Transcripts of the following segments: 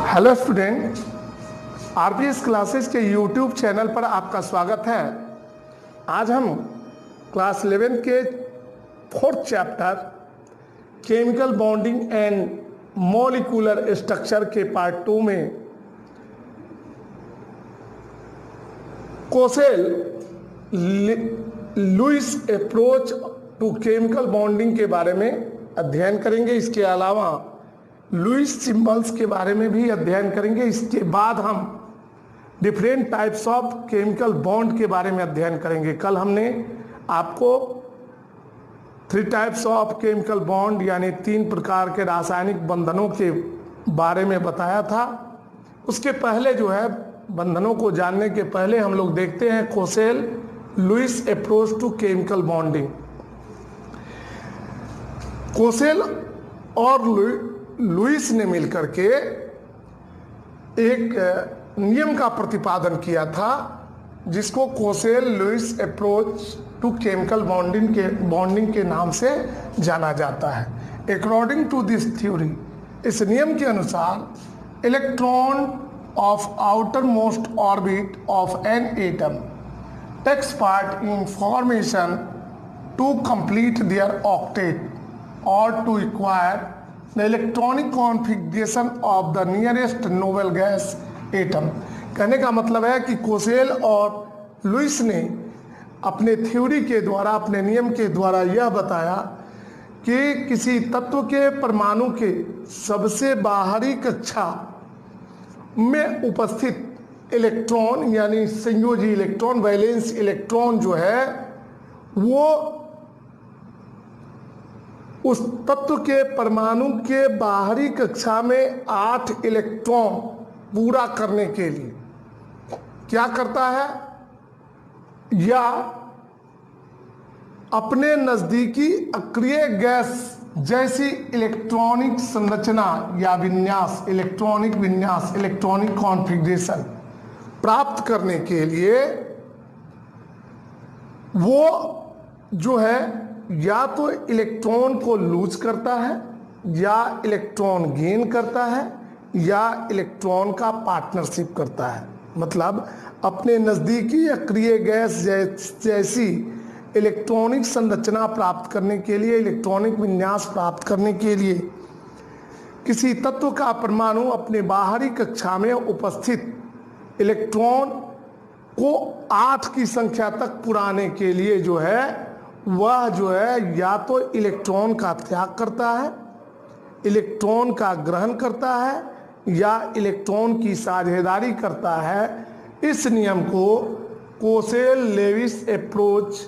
Hello student, RPS classes के YouTube channel पर आपका स्वागत है। आज हम क्लास 11 के fourth chapter chemical bonding and molecular structure के पार्ट 2 में Kossel Lewis approach to chemical bonding के बारे में अध्ययन करेंगे। इसके अलावा लुईस सिंबल्स के बारे में भी अध्ययन करेंगे। इसके बाद हम different types of chemical bond के बारे में अध्ययन करेंगे। कल हमने आपको 3 टाइप्स ऑफ केमिकल बॉन्ड यानी 3 प्रकार के रासायनिक बंधनों के बारे में बताया था। उसके पहले जो है बंधनों को जानने के पहले हम लोग देखते हैं Kossel Lewis approach to chemical bonding. Kossel और लुईस ने मिलकर के एक नियम का प्रतिपादन किया था जिसको Kossel Lewis approach to chemical bonding के नाम से जाना जाता है। अकॉर्डिंग टू दिस थ्योरी, इस नियम के अनुसार electron of outermost orbit of an atom takes part in formation to complete their octet और to acquire the electronic configuration of the nearest noble gas atom। कहने का मतलब है कि कोसेल और लुईस ने अपने थ्योरी के द्वारा, अपने नियम के द्वारा यह बताया कि किसी तत्व के परमाणु के सबसे बाहरी कक्षा में उपस्थित इलेक्ट्रॉन यानी संयोजी इलेक्ट्रॉन, वैलेंस इलेक्ट्रॉन जो है वो उस तत्व के परमाणु के बाहरी कक्षा में 8 इलेक्ट्रॉन पूरा करने के लिए क्या करता है, या अपने नजदीकी अक्रिय गैस जैसी इलेक्ट्रॉनिक संरचना या विन्यास, इलेक्ट्रॉनिक विन्यास, इलेक्ट्रॉनिक कॉन्फ़िगरेशन प्राप्त करने के लिए वो जो है या तो इलेक्ट्रॉन को लूज करता है, या इलेक्ट्रॉन गेन करता है, या इलेक्ट्रॉन का पार्टनरशिप करता है। मतलब अपने नज़दीकी अक्रिय गैस जैसी इलेक्ट्रॉनिक संरचना प्राप्त करने के लिए, इलेक्ट्रॉनिक विन्यास प्राप्त करने के लिए किसी तत्व का परमाणु अपने बाहरी कक्षा में उपस्थित इलेक्ट्रॉन को 8 की संख्या तक पुराने के लिए जो है वह जो है या तो इलेक्ट्रॉन का त्याग करता है, इलेक्ट्रॉन का ग्रहण करता है, या इलेक्ट्रॉन की साझेदारी करता है। इस नियम को Kossel Lewis approach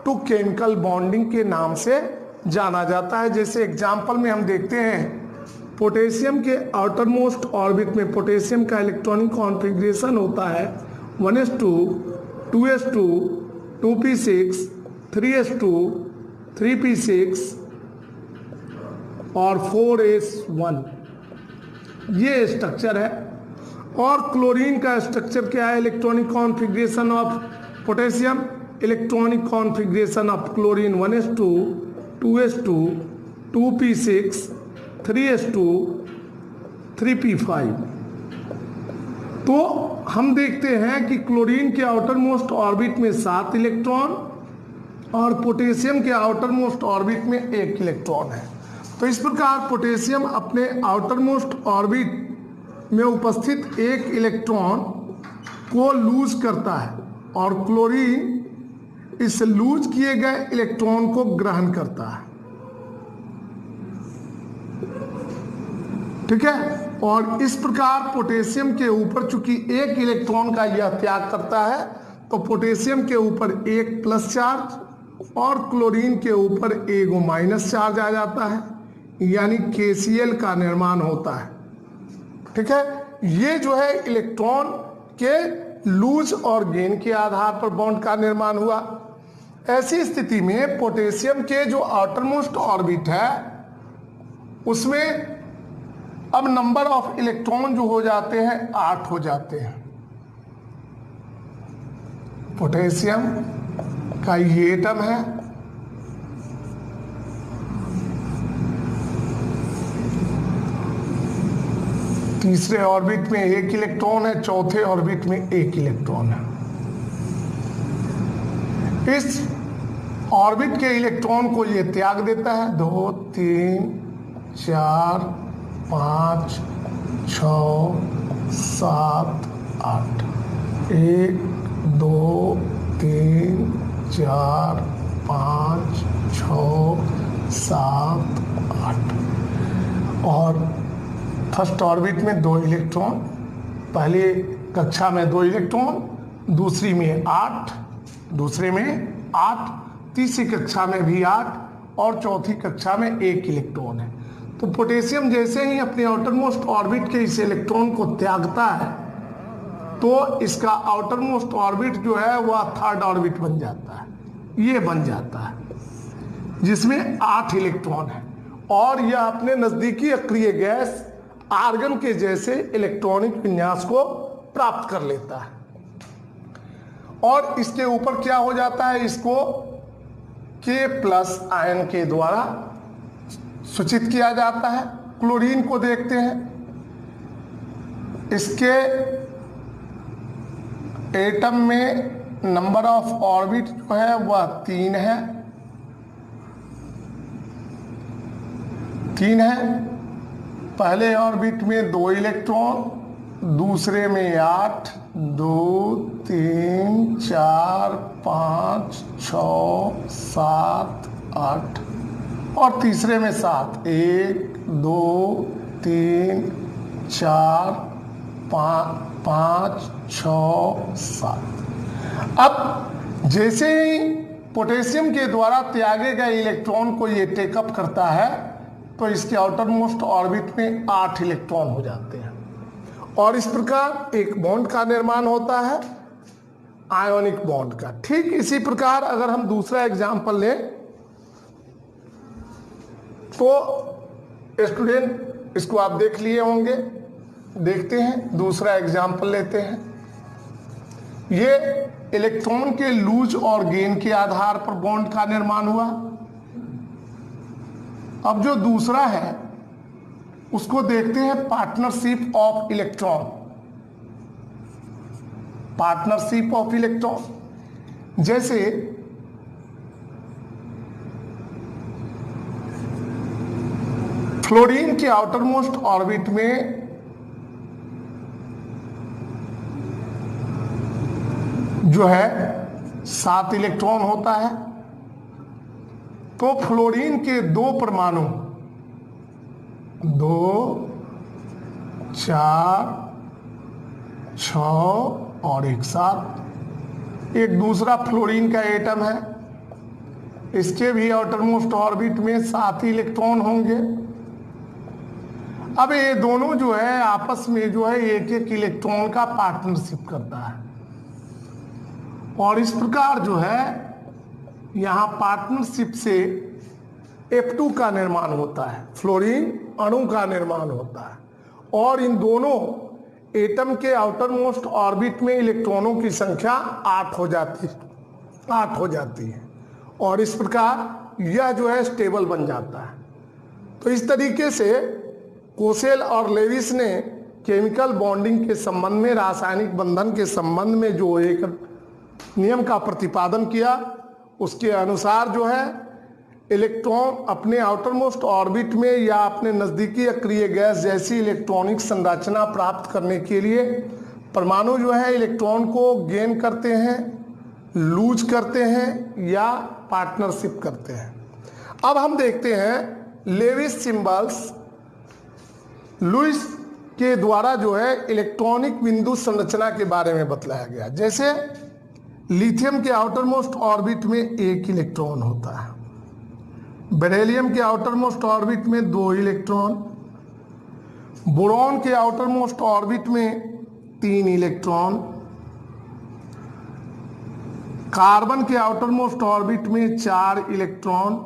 to chemical bonding के नाम से जाना जाता है। जैसे एग्जाम्पल में हम देखते हैं पोटेशियम के आउटर मोस्ट ऑर्बिट में पोटेशियम का इलेक्ट्रॉनिक कॉन्फ़िगरेशन होता है 1s2, 2s2, 2p6, 3s2, 3p6 और 4s1, ये स्ट्रक्चर है। और क्लोरीन का स्ट्रक्चर क्या है, electronic configuration of potassium, electronic configuration of chlorine 1s2, 2s2, 2p6, 3s2, 3p5। तो हम देखते हैं कि क्लोरीन के आउटर मोस्ट ऑर्बिट में 7 इलेक्ट्रॉन और पोटेशियम के आउटर मोस्ट ऑर्बिट में 1 इलेक्ट्रॉन है। तो इस प्रकार पोटेशियम अपने आउटर मोस्ट ऑर्बिट में उपस्थित 1 इलेक्ट्रॉन को लूज करता है और क्लोरीन इस लूज किए गए इलेक्ट्रॉन को ग्रहण करता है। ठीक है। और इस प्रकार पोटेशियम के ऊपर चूंकि 1 इलेक्ट्रॉन का यह त्याग करता है तो पोटेशियम के ऊपर 1 प्लस चार्ज और क्लोरीन के ऊपर 1 माइनस चार्ज आ जाता है, यानी KCl का निर्माण होता है। ठीक है। ये जो है इलेक्ट्रॉन के लूज और गेन के आधार पर बॉन्ड का निर्माण हुआ। ऐसी स्थिति में पोटेशियम के जो आउटर मोस्ट ऑर्बिट है उसमें अब नंबर ऑफ इलेक्ट्रॉन जो हो जाते हैं 8 हो जाते हैं। पोटेशियम का ये एटम है, तीसरे ऑर्बिट में एक इलेक्ट्रॉन है, चौथे ऑर्बिट में एक इलेक्ट्रॉन है। इस ऑर्बिट के इलेक्ट्रॉन को ये त्याग देता है। 2 3 4 5 6 7 8, 1 2 3 4 5 6 7 8। और फर्स्ट ऑर्बिट में 2 इलेक्ट्रॉन, पहली कक्षा में 2 इलेक्ट्रॉन, दूसरी में 8, दूसरे में 8, तीसरी कक्षा में भी 8 और चौथी कक्षा में 1 इलेक्ट्रॉन है। तो पोटेशियम जैसे ही अपने आउटर मोस्ट ऑर्बिट के इस इलेक्ट्रॉन को त्यागता है तो इसका आउटर मोस्ट ऑर्बिट जो है वह थर्ड ऑर्बिट बन जाता है, ये बन जाता है, जिसमें 8 इलेक्ट्रॉन है और यह अपने नजदीकी अक्रिय गैस आर्गन के जैसे इलेक्ट्रॉनिक विन्यास को प्राप्त कर लेता है। और इसके ऊपर क्या हो जाता है, इसको K+ आयन के द्वारा सूचित किया जाता है। क्लोरीन को देखते हैं, इसके एटम में नंबर ऑफ ऑर्बिट जो है वह 3 है, 3 है। पहले ऑर्बिट में 2 इलेक्ट्रॉन, दूसरे में 8, 2 3 4 5 6 7 8 और तीसरे में 7, 1 2 3 4 5 6 7। अब जैसे ही पोटेशियम के द्वारा त्यागे गए इलेक्ट्रॉन को ये टेकअप करता है तो इसके आउटर मोस्ट ऑर्बिट में 8 इलेक्ट्रॉन हो जाते हैं और इस प्रकार एक बॉन्ड का निर्माण होता है, आयोनिक बॉन्ड का। ठीक इसी प्रकार अगर हम दूसरा एग्जाम्पल लें तो स्टूडेंट इसको आप देख लिए होंगे, देखते हैं दूसरा एग्जाम्पल लेते हैं। ये इलेक्ट्रॉन के लूज और गेन के आधार पर बॉन्ड का निर्माण हुआ। अब जो दूसरा है उसको देखते हैं partnership of electron. Partnership of electron जैसे फ्लोरीन के आउटर मोस्ट ऑर्बिट में जो है 7 इलेक्ट्रॉन होता है, तो फ्लोरीन के 2 परमाणु 2 4 6 और 1 7। एक दूसरा फ्लोरीन का एटम है, इसके भी आउटर मोस्ट ऑर्बिट में 7 इलेक्ट्रॉन होंगे। अब ये दोनों जो है आपस में जो है एक एक इलेक्ट्रॉन का पार्टनरशिप करता है और इस प्रकार जो है यहाँ पार्टनरशिप से F2 का निर्माण होता है, फ्लोरीन अणु का निर्माण होता है और इन दोनों एटम के आउटर मोस्ट ऑर्बिट में इलेक्ट्रॉनों की संख्या 8 हो जाती है और इस प्रकार यह जो है स्टेबल बन जाता है। तो इस तरीके से कोसेल और लेविस ने केमिकल बॉन्डिंग के संबंध में, रासायनिक बंधन के संबंध में जो एक नियम का प्रतिपादन किया, उसके अनुसार जो है इलेक्ट्रॉन अपने आउटर मोस्ट ऑर्बिट में या अपने नज़दीकी अक्रिय गैस जैसी इलेक्ट्रॉनिक संरचना प्राप्त करने के लिए परमाणु जो है इलेक्ट्रॉन को गेन करते हैं, लूज करते हैं या पार्टनरशिप करते हैं। अब हम देखते हैं लेविस सिंबल्स। लुईस के द्वारा जो है इलेक्ट्रॉनिक बिंदु संरचना के बारे में बतलाया गया। जैसे लिथियम के आउटर मोस्ट ऑर्बिट में 1 इलेक्ट्रॉन होता है, बेरिलियम के आउटर मोस्ट ऑर्बिट में 2 इलेक्ट्रॉन, बोरॉन के आउटर मोस्ट ऑर्बिट में 3 इलेक्ट्रॉन, कार्बन के आउटर मोस्ट ऑर्बिट में 4 इलेक्ट्रॉन,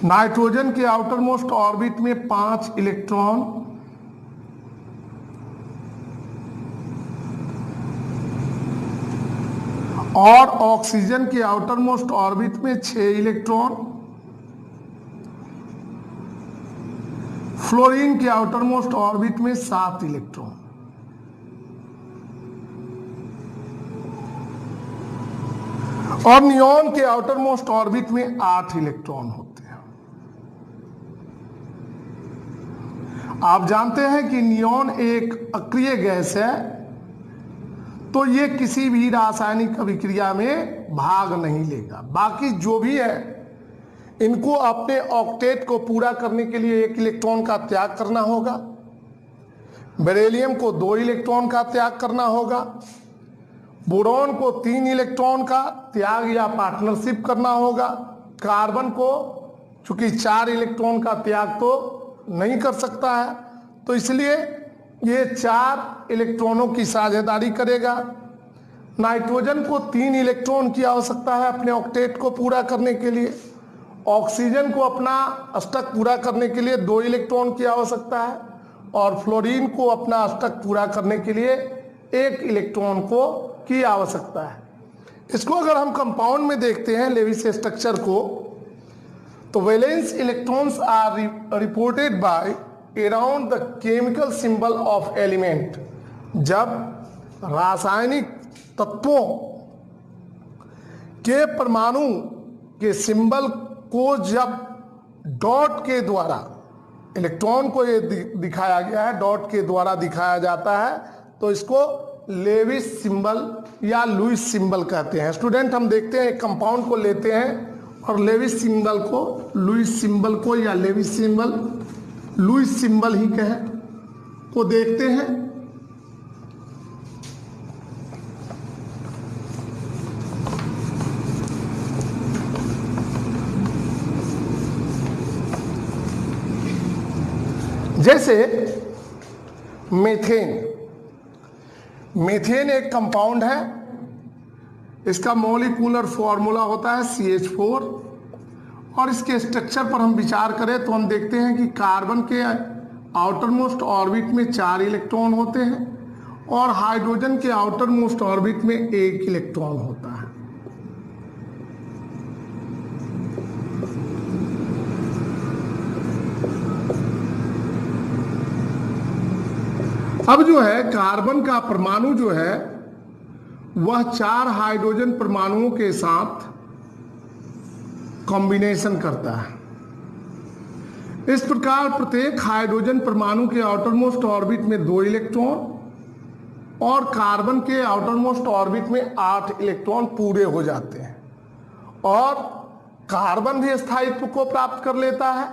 नाइट्रोजन के आउटर मोस्ट ऑर्बिट में 5 इलेक्ट्रॉन, और ऑक्सीजन के आउटर मोस्ट ऑर्बिट में 6 इलेक्ट्रॉन, फ्लोरीन के आउटर मोस्ट ऑर्बिट में 7 इलेक्ट्रॉन, और नियॉन के आउटर मोस्ट ऑर्बिट में 8 इलेक्ट्रॉन होते हैं। आप जानते हैं कि नियॉन एक अक्रिय गैस है, तो ये किसी भी रासायनिक अभिक्रिया में भाग नहीं लेगा। बाकी जो भी है, इनको अपने ऑक्टेट को पूरा करने के लिए 1 इलेक्ट्रॉन का त्याग करना होगा, बेरिलियम को 2 इलेक्ट्रॉन का त्याग करना होगा, बोरॉन को 3 इलेक्ट्रॉन का त्याग या पार्टनरशिप करना होगा, कार्बन को चूंकि 4 इलेक्ट्रॉन का त्याग तो नहीं कर सकता है, तो इसलिए ये 4 इलेक्ट्रॉनों की साझेदारी करेगा। नाइट्रोजन को 3 इलेक्ट्रॉन की आवश्यकता है अपने ऑक्टेट को पूरा करने के लिए। ऑक्सीजन को अपना अष्टक पूरा करने के लिए 2 इलेक्ट्रॉन की आवश्यकता है, और फ्लोरीन को अपना अष्टक पूरा करने के लिए 1 इलेक्ट्रॉन को की आवश्यकता है। इसको अगर हम कंपाउंड में देखते हैं लेविस स्ट्रक्चर को, तो valence electrons are reported by around the chemical symbol of element. जब रासायनिक तत्वों के परमाणु के सिंबल को जब डॉट के द्वारा, इलेक्ट्रॉन को ये दिखाया गया है, डॉट के द्वारा दिखाया जाता है, तो इसको लेविस सिंबल या लुईस सिंबल कहते हैं। स्टूडेंट, हम देखते हैं एक कंपाउंड को लेते हैं और लेविस सिंबल को, लुईस सिंबल को या लेविस सिंबल, लुईस सिंबल ही कहे, को देखते हैं। जैसे मीथेन, मीथेन एक कंपाउंड है, इसका मॉलिक्यूलर फॉर्मूला होता है CH4, और इसके स्ट्रक्चर पर हम विचार करें तो हम देखते हैं कि कार्बन के आउटर मोस्ट ऑर्बिट में 4 इलेक्ट्रॉन होते हैं, और हाइड्रोजन के आउटर मोस्ट ऑर्बिट में 1 इलेक्ट्रॉन होता है। अब जो है कार्बन का परमाणु जो है वह 4 हाइड्रोजन परमाणुओं के साथ कॉम्बिनेशन करता है। इस प्रकार प्रत्येक हाइड्रोजन परमाणु के आउटर मोस्ट ऑर्बिट में 2 इलेक्ट्रॉन और कार्बन के आउटर मोस्ट ऑर्बिट में 8 इलेक्ट्रॉन पूरे हो जाते हैं, और कार्बन भी स्थायित्व को प्राप्त कर लेता है।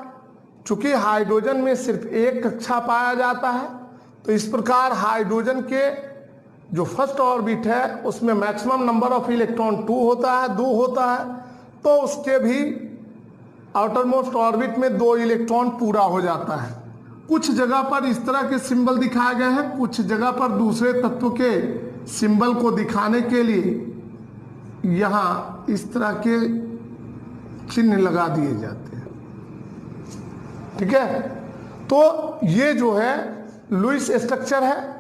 चूंकि हाइड्रोजन में सिर्फ 1 कक्षा पाया जाता है, तो इस प्रकार हाइड्रोजन के जो फर्स्ट ऑर्बिट है उसमें मैक्सिमम नंबर ऑफ इलेक्ट्रॉन 2 होता है, 2 होता है, तो उसके भी आउटर मोस्ट ऑर्बिट में 2 इलेक्ट्रॉन पूरा हो जाता है। कुछ जगह पर इस तरह के सिंबल दिखाए गए हैं, कुछ जगह पर दूसरे तत्व के सिंबल को दिखाने के लिए यहां इस तरह के चिन्ह लगा दिए जाते हैं। ठीक है, तो ये जो है लुईस स्ट्रक्चर है,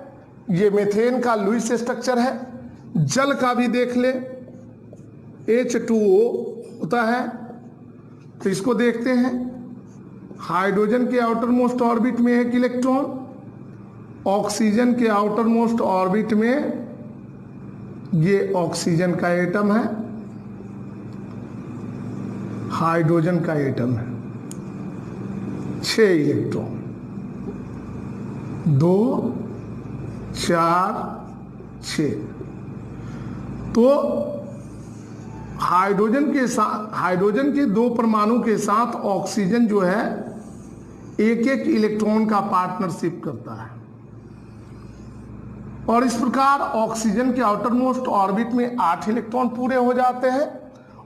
ये मीथेन का लुईस स्ट्रक्चर है। जल का भी देख ले, H2O होता है, तो इसको देखते हैं। हाइड्रोजन के आउटर मोस्ट ऑर्बिट में 1 इलेक्ट्रॉन, ऑक्सीजन के आउटर मोस्ट ऑर्बिट में, ये ऑक्सीजन का एटम है, हाइड्रोजन का एटम है, 6 इलेक्ट्रॉन, 2 4 6। तो हाइड्रोजन के साथ, हाइड्रोजन के 2 परमाणु के साथ ऑक्सीजन जो है 1-1 इलेक्ट्रॉन का पार्टनरशिप करता है, और इस प्रकार ऑक्सीजन के आउटर मोस्ट ऑर्बिट में 8 इलेक्ट्रॉन पूरे हो जाते हैं,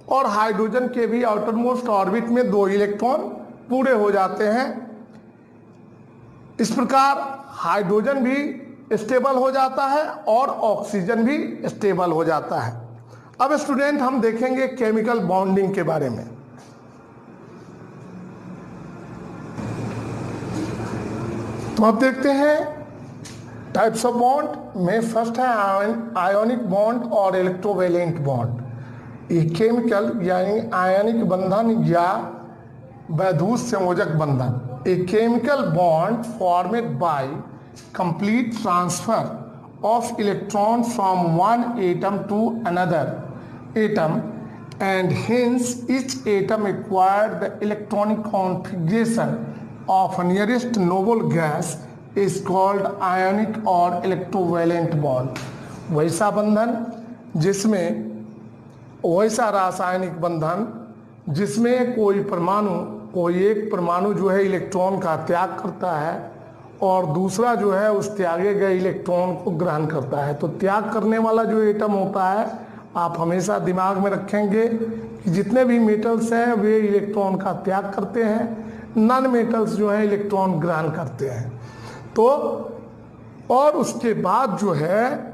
और हाइड्रोजन के भी आउटर मोस्ट ऑर्बिट में 2 इलेक्ट्रॉन पूरे हो जाते हैं। इस प्रकार हाइड्रोजन भी स्टेबल हो जाता है और ऑक्सीजन भी स्टेबल हो जाता है। अब स्टूडेंट, हम देखेंगे केमिकल बॉन्डिंग के बारे में। तो अब देखते हैं टाइप्स ऑफ बॉन्ड में। फर्स्ट है आयोनिक बॉन्ड और इलेक्ट्रोवैलेंट बॉन्ड। ये केमिकल यानी आयनिक बंधन या वैद्युत संयोजक बंधन। a chemical bond formed by complete transfer of electron from one atom to another atom, and hence each atom acquired the electronic configuration of nearest noble gas is called ionic or electrovalent bond। वैसा बंधन जिसमें वैसा रासायनिक बंधन जिसमें कोई एक परमाणु जो है इलेक्ट्रॉन का त्याग करता है और दूसरा जो है उस त्यागे गए इलेक्ट्रॉन को ग्रहण करता है। तो त्याग करने वाला जो एटम होता है, आप हमेशा दिमाग में रखेंगे कि जितने भी मेटल्स हैं वे इलेक्ट्रॉन का त्याग करते हैं, नॉन मेटल्स जो है इलेक्ट्रॉन ग्रहण करते हैं। तो और उसके बाद जो है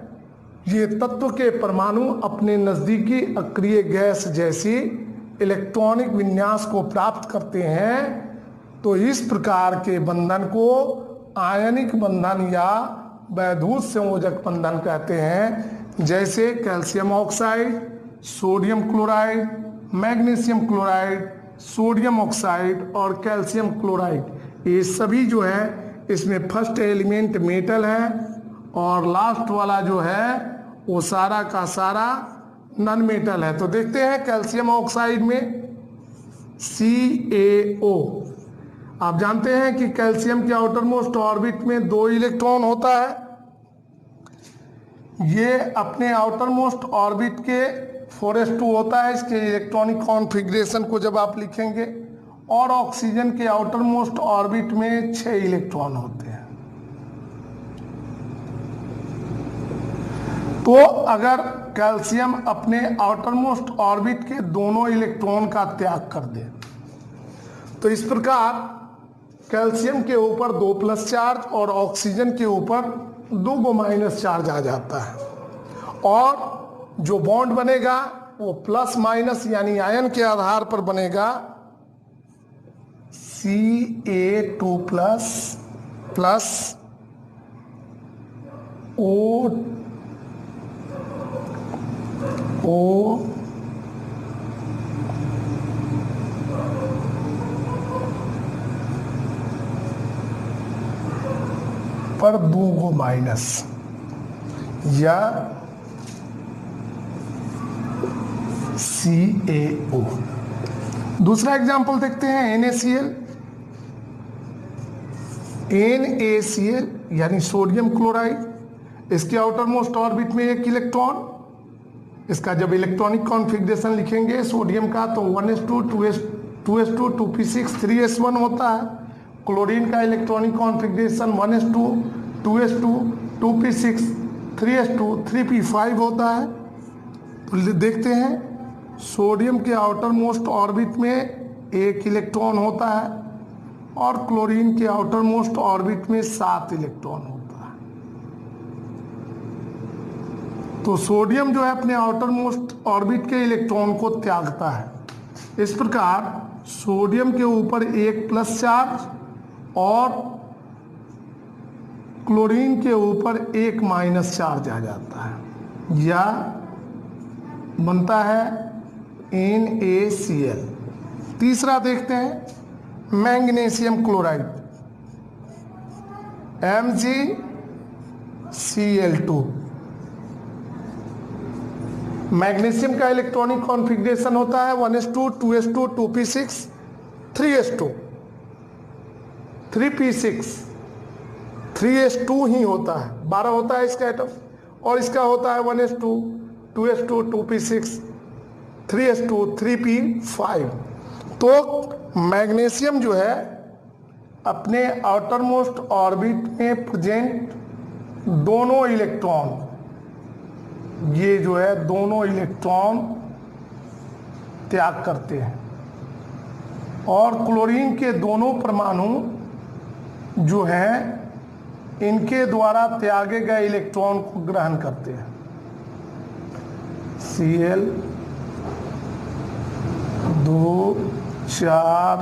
ये तत्व के परमाणु अपने नज़दीकी अक्रिय गैस जैसी इलेक्ट्रॉनिक विन्यास को प्राप्त करते हैं। तो इस प्रकार के बंधन को आयनिक बंधन या वैद्युत संयोजक बंधन कहते हैं। जैसे calcium oxide, sodium chloride, magnesium chloride, sodium oxide और कैल्शियम क्लोराइड, ये सभी जो है इसमें फर्स्ट एलिमेंट मेटल है और लास्ट वाला जो है वो सारा का सारा नॉन मेटल है। तो देखते हैं कैल्शियम ऑक्साइड में CaO। आप जानते हैं कि कैल्शियम के आउटर मोस्ट ऑर्बिट में 2 इलेक्ट्रॉन होता है। ये अपने आउटर मोस्ट ऑर्बिट के 4s2 होता है इसके इलेक्ट्रॉनिक कॉन्फ़िगरेशन को जब आप लिखेंगे, और ऑक्सीजन के आउटर मोस्ट ऑर्बिट में 6 इलेक्ट्रॉन होते हैं। तो अगर कैल्शियम अपने आउटर मोस्ट ऑर्बिट के दोनों इलेक्ट्रॉन का त्याग कर दे तो इस प्रकार कैल्शियम के ऊपर 2 प्लस चार्ज और ऑक्सीजन के ऊपर 2 माइनस चार्ज आ जाता है, और जो बॉन्ड बनेगा वो प्लस माइनस यानी आयन के आधार पर बनेगा। Ca2 प्लस प्लस O पर 2 माइनस या CaO। दूसरा एग्जांपल देखते हैं NaCl। NaCl यानी सोडियम क्लोराइड, इसके आउटर मोस्ट ऑर्बिट में 1 इलेक्ट्रॉन। इसका जब इलेक्ट्रॉनिक कॉन्फ़िगरेशन लिखेंगे सोडियम का तो 1s2 2s2 2p6 3s1 होता है। क्लोरीन का electronic configuration 1s2 2s2 2p6 3s2 3p5 होता है। तो देखते हैं सोडियम के आउटर मोस्ट ऑर्बिट में 1 इलेक्ट्रॉन होता है और क्लोरीन के आउटर मोस्ट ऑर्बिट में 7 इलेक्ट्रॉन होता है। तो सोडियम जो है अपने आउटर मोस्ट ऑर्बिट के इलेक्ट्रॉन को त्यागता है। इस प्रकार सोडियम के ऊपर 1 प्लस चार्ज और क्लोरीन के ऊपर 1 माइनस चार्ज आ जाता है, या बनता है NaCl। तीसरा देखते हैं मैग्नीशियम क्लोराइड MgCl2। मैग्नीशियम का इलेक्ट्रॉनिक कॉन्फ़िगरेशन होता है 1s2 2s2 2p6 3s2 3p6 3s2 ही होता है, 12 होता है इसका एटम, और इसका होता है 1s2 2s2 2p6 3s2 3p5। तो मैग्नीशियम जो है अपने आउटर मोस्ट ऑर्बिट में प्रेजेंट दोनों इलेक्ट्रॉन, ये जो है दोनों इलेक्ट्रॉन त्याग करते हैं, और क्लोरीन के दोनों परमाणु जो हैं इनके द्वारा त्यागे गए इलेक्ट्रॉन को ग्रहण करते हैं। Cl 2 4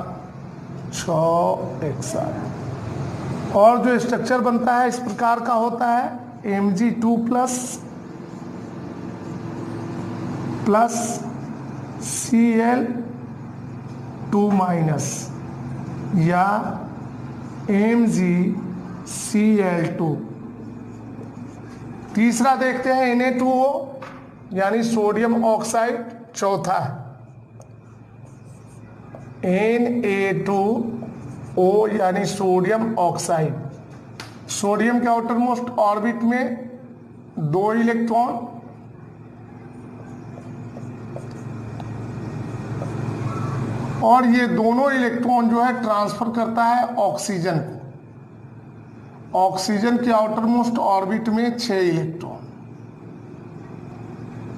6 XR, और जो स्ट्रक्चर बनता है इस प्रकार का होता है Mg2 plus plus Cl2 minus या MgCl2। तीसरा देखते हैं Na2O यानी सोडियम ऑक्साइड। चौथा Na2O यानी सोडियम ऑक्साइड। सोडियम के आउटर मोस्ट ऑर्बिट में 2 इलेक्ट्रॉन और ये दोनों इलेक्ट्रॉन जो है ट्रांसफर करता है ऑक्सीजन को। ऑक्सीजन के आउटर मोस्ट ऑर्बिट में 6 इलेक्ट्रॉन।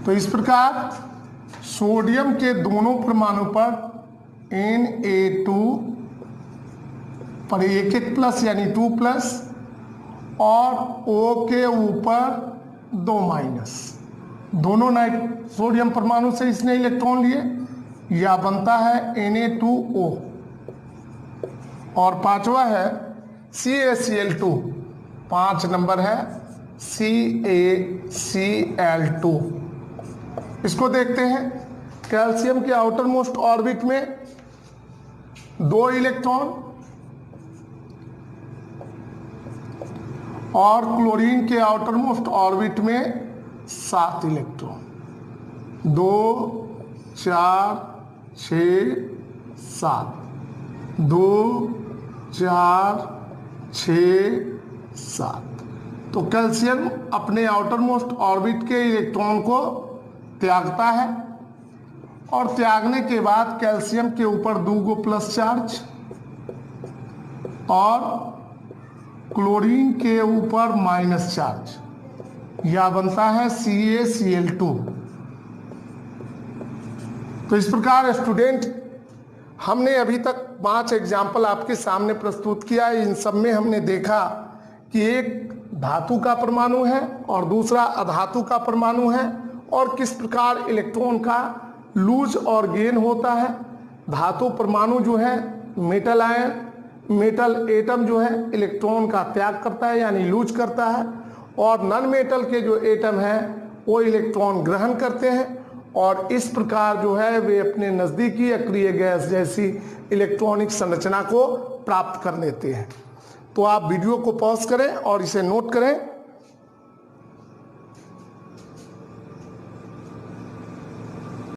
तो इस प्रकार सोडियम के दोनों परमाणु पर Na2 पर एक प्लस यानी 2 प्लस और O के ऊपर 2 माइनस। दोनों सोडियम परमाणु से इसने इलेक्ट्रॉन लिए, या बनता है Na2O। और पांचवा है CaCl2। 5 नंबर है CaCl2। इसको देखते हैं। कैल्शियम के आउटर मोस्ट ऑर्बिट में 2 इलेक्ट्रॉन और क्लोरीन के आउटर मोस्ट ऑर्बिट में 7 इलेक्ट्रॉन। 2 4 6 7। 2 4 6 7। तो कैल्शियम अपने आउटर मोस्ट ऑर्बिट के इलेक्ट्रॉन को त्यागता है और त्यागने के बाद कैल्शियम के ऊपर 2 प्लस चार्ज और क्लोरीन के ऊपर माइनस चार्ज, या बनता है CaCl2। तो इस प्रकार स्टूडेंट हमने अभी तक 5 एग्जाम्पल आपके सामने प्रस्तुत किया। इन सब में हमने देखा कि एक धातु का परमाणु है और दूसरा अधातु का परमाणु है और किस प्रकार इलेक्ट्रॉन का लूज और गेन होता है। धातु परमाणु जो है मेटल आयन, मेटल एटम जो है इलेक्ट्रॉन का त्याग करता है यानी लूज करता है, और नॉन मेटल के जो एटम हैं वो इलेक्ट्रॉन ग्रहण करते हैं और इस प्रकार जो है वे अपने नज़दीकी अक्रिय गैस जैसी इलेक्ट्रॉनिक संरचना को प्राप्त कर लेते हैं। तो आप वीडियो को पॉज करें और इसे नोट करें।